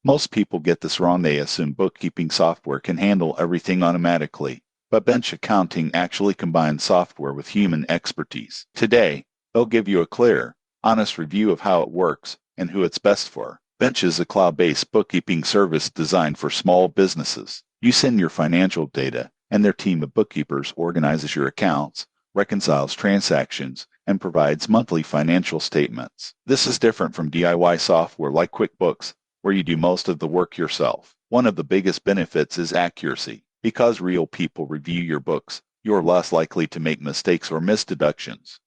Most people get this wrong. They assume bookkeeping software can handle everything automatically, but bench accounting actually combines software with human expertise. Today, they'll give you a clear, honest review of how it works and who it's best for. Bench is a cloud-based bookkeeping service designed for small businesses. You send your financial data, and their team of bookkeepers organizes your accounts, reconciles transactions, and provides monthly financial statements. This is different from DIY software like QuickBooks, where you do most of the work yourself. One of the biggest benefits is accuracy. Because real people review your books, you're less likely to make mistakes or miss deductions.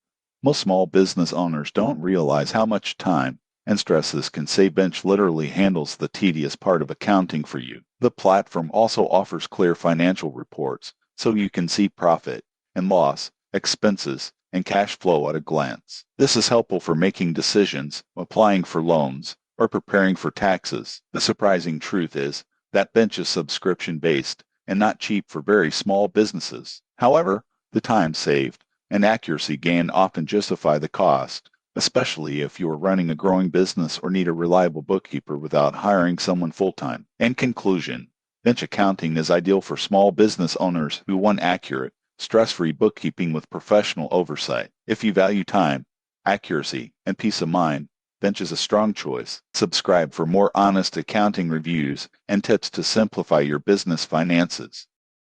Most small business owners don't realize how much time and stress this can save. Bench literally handles the tedious part of accounting for you. The platform also offers clear financial reports, so you can see profit and loss, expenses, and cash flow at a glance. This is helpful for making decisions, applying for loans, or preparing for taxes. The surprising truth is that Bench is subscription-based and not cheap for very small businesses. However, the time saved and accuracy gained often justify the cost, especially if you are running a growing business or need a reliable bookkeeper without hiring someone full-time. In conclusion, Bench accounting is ideal for small business owners who want accurate, stress-free bookkeeping with professional oversight. If you value time, accuracy, and peace of mind, Bench is a strong choice. Subscribe for more honest accounting reviews and tips to simplify your business finances.